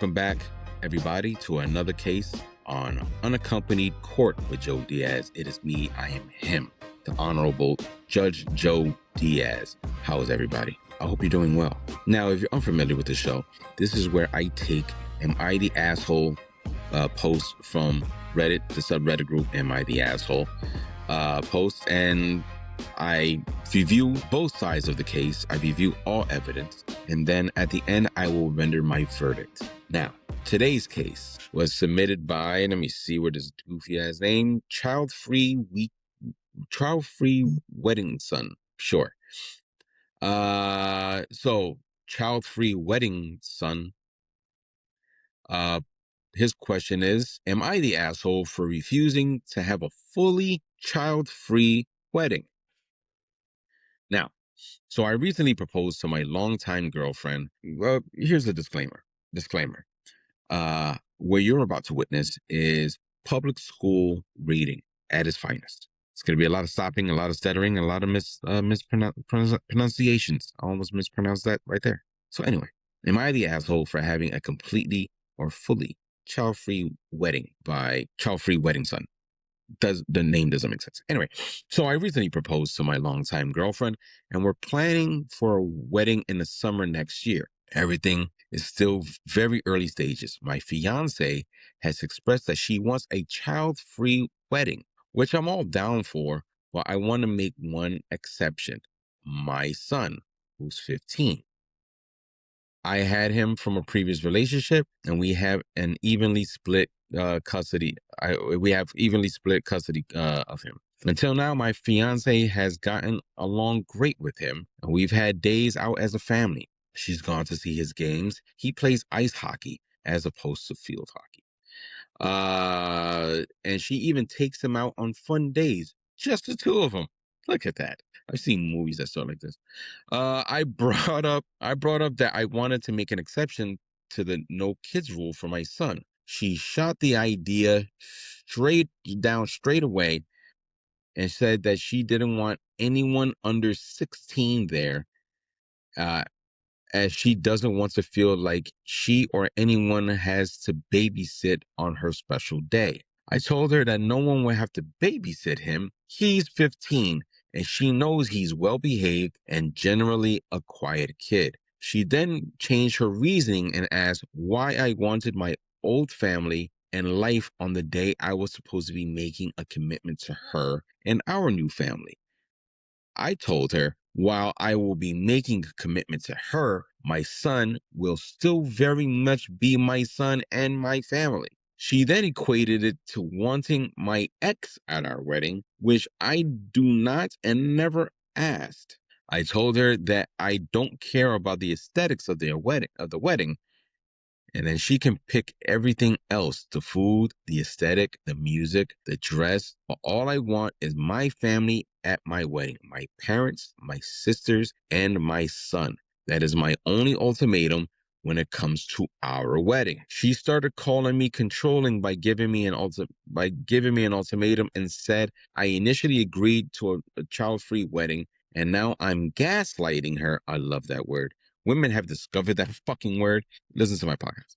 Welcome back, everybody, to another case on Unaccompanied Court with Joe Diaz. It is me, I am him, the Honorable Judge Joe Diaz. How is everybody? I hope you're doing well. Now, if you're unfamiliar with the show, this is where I take Am I the Asshole posts from Reddit, the subreddit group Am I the Asshole posts, and I review both sides of the case. I review all evidence, and then at the end, I will render my verdict. Now, today's case was submitted by, let me see where this goofy ass name, Child-Free Wedding Son. Sure. So Child-Free Wedding Son. His question is, am I the asshole for refusing to have a fully child-free wedding? Now, so I recently proposed to my longtime girlfriend. Well, here's a disclaimer. What you're about to witness is public school reading at its finest. It's going to be a lot of stopping, a lot of stuttering, a lot of mispronunciations. I almost mispronounced that right there. So anyway, am I the asshole for having a completely or fully child-free wedding by Child-Free Wedding Son? The name doesn't make sense. Anyway, so I recently proposed to my longtime girlfriend, and we're planning for a wedding in the summer next year. Everything is still very early stages. My fiance has expressed that she wants a child-free wedding, which I'm all down for, but I want to make one exception. My son, who's 15. I had him from a previous relationship, and we have an evenly split custody. We have evenly split custody of him. Until now, my fiance has gotten along great with him, and we've had days out as a family. She's gone to see his games. He plays ice hockey as opposed to field hockey. And she even takes him out on fun days, just the two of them. Look at that. I've seen movies that start like this. I brought up that I wanted to make an exception to the no kids rule for my son. She shot the idea straight away and said that she didn't want anyone under 16 there, as she doesn't want to feel like she or anyone has to babysit on her special day. I told her that no one would have to babysit him. He's 15, and she knows he's well behaved and generally a quiet kid. She then changed her reasoning and asked why I wanted my old family and life on the day I was supposed to be making a commitment to her and our new family. I told her, while I will be making a commitment to her, my son will still very much be my son and my family. She then equated it to wanting my ex at our wedding, which I do not and never asked. I told her that I don't care about the aesthetics of the wedding, and then she can pick everything else, the food, the aesthetic, the music, the dress. But all I want is my family at my wedding, my parents, my sisters, and my son. That is my only ultimatum when it comes to our wedding. She started calling me controlling by giving me an ultimatum and said I initially agreed to a child-free wedding, and now I'm gaslighting her. I love that word. Women have discovered that fucking word. Listen to my podcast.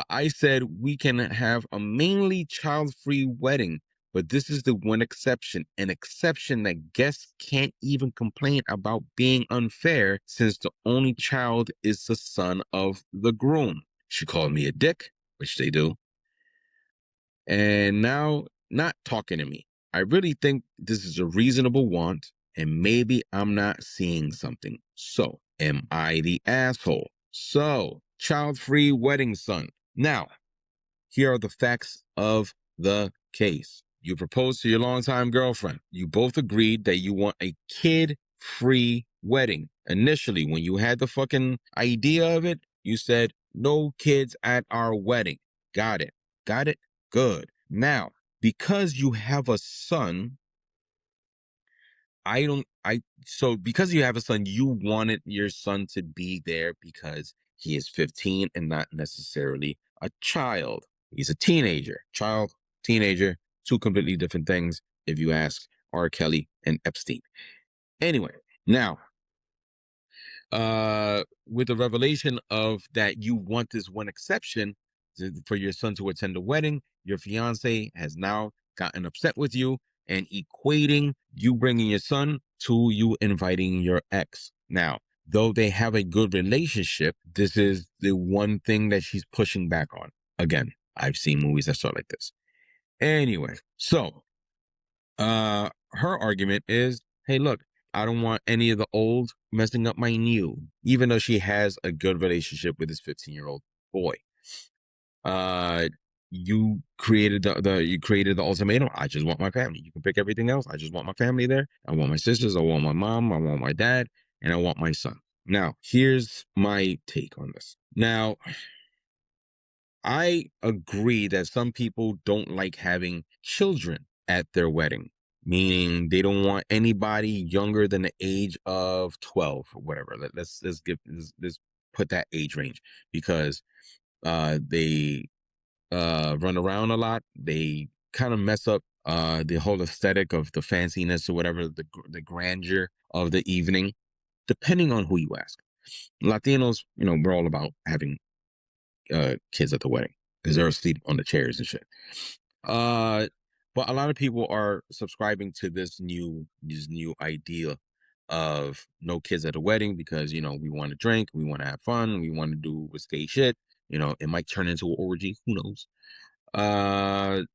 I said we can have a mainly child-free wedding, but this is the one exception, an exception that guests can't even complain about being unfair since the only child is the son of the groom. She called me a dick, which they do, and now not talking to me. I really think this is a reasonable want, and maybe I'm not seeing something. So, am I the asshole? So, child-free wedding son. Now, here are the facts of the case. You proposed to your longtime girlfriend. You both agreed that you want a kid-free wedding. Initially, when you had the fucking idea of it, you said, no kids at our wedding. Got it. Got it? Good. Now, because you have a son, because you have a son, you wanted your son to be there because he is 15 and not necessarily a child. He's a teenager. Child, teenager, two completely different things if you ask R. Kelly and Epstein. Anyway, now, with the revelation of that you want this one exception for your son to attend the wedding, your fiance has now gotten upset with you and equating you bringing your son to you inviting your ex. Now, though they have a good relationship, this is the one thing that she's pushing back on. Again, I've seen movies that start like this. Anyway, so her argument is, hey, look, I don't want any of the old messing up my new, even though she has a good relationship with this 15-year-old boy. You created the ultimatum. I just want my family. You can pick everything else. I just want my family there. I want my sisters. I want my mom. I want my dad, and I want my son. Now, here's my take on this. Now, I agree that some people don't like having children at their wedding, meaning they don't want anybody younger than the age of 12 or whatever. Let's put that age range because they run around a lot. They kind of mess up the whole aesthetic of the fanciness or whatever, the grandeur of the evening, depending on who you ask. Latinos, we're all about having kids at the wedding because they're asleep on the chairs and shit. But a lot of people are subscribing to this new idea of no kids at a wedding because we want to drink, we want to have fun, we want to do risque shit. It might turn into an orgy. Who knows?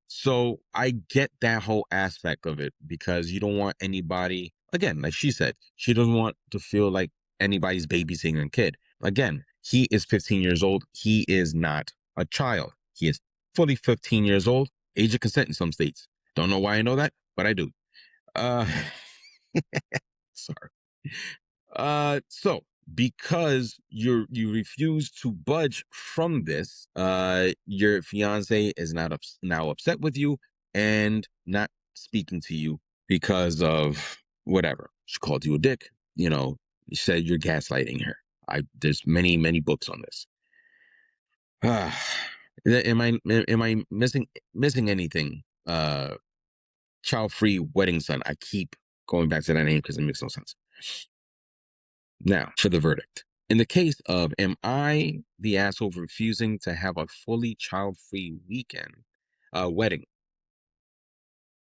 So I get that whole aspect of it because you don't want anybody, again, like she said, she doesn't want to feel like anybody's babysitting a kid. Again, he is 15 years old. He is not a child. He is fully 15 years old, age of consent in some states. Don't know why I know that, but I do. Sorry. So because you refuse to budge from this, your fiance is now upset with you and not speaking to you because of whatever. She called you a dick. She said you're gaslighting her. There's many books on this. Am I missing anything? Child-free wedding son. I keep going back to that name because it makes no sense. Now, for the verdict. In the case of, am I the asshole for refusing to have a fully child-free wedding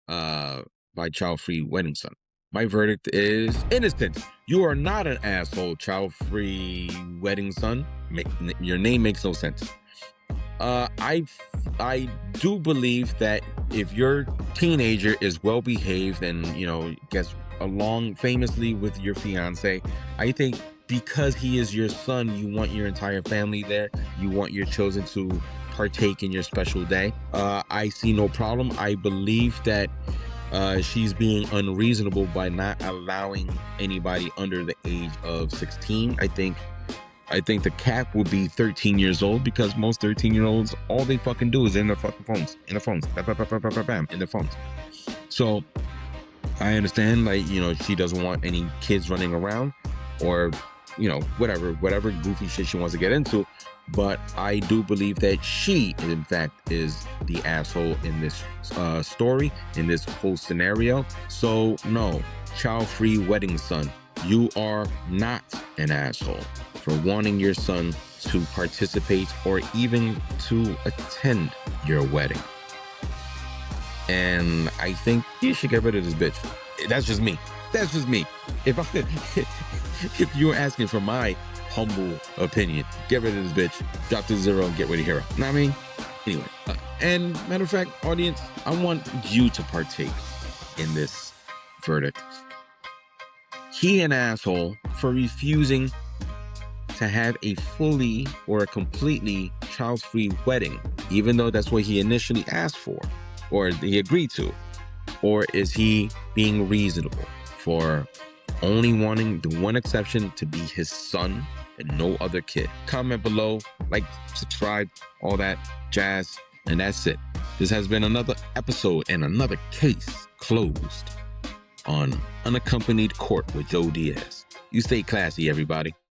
by child-free wedding son? My verdict is innocent. You are not an asshole, child-free wedding son. Your name makes no sense. I do believe that if your teenager is well behaved and gets along famously with your fiance, I think because he is your son, you want your entire family there. You want your children to partake in your special day. I see no problem. I believe that she's being unreasonable by not allowing anybody under the age of 16. I think the cap would be 13 years old because most 13-year-olds, all they fucking do is in their fucking phones, in their phones. So I understand, she doesn't want any kids running around or, whatever goofy shit she wants to get into. But I do believe that she, in fact, is the asshole in this story, in this whole scenario. So no, child-free wedding son, you are not an asshole for wanting your son to participate or even to attend your wedding. And I think you should get rid of this bitch. That's just me. If you're asking for my humble opinion, get rid of this bitch, drop to 0 and get rid of Hero. Know what I mean? Anyway, and matter of fact, audience, I want you to partake in this verdict. He an asshole for refusing to have a fully or a completely child-free wedding, even though that's what he initially asked for, or he agreed to. Or is he being reasonable for only wanting the one exception to be his son and no other kid? Comment below, like, subscribe, all that jazz, and that's it. This has been another episode and another case closed on Unaccompanied Court with Joe Diaz. You stay classy, everybody.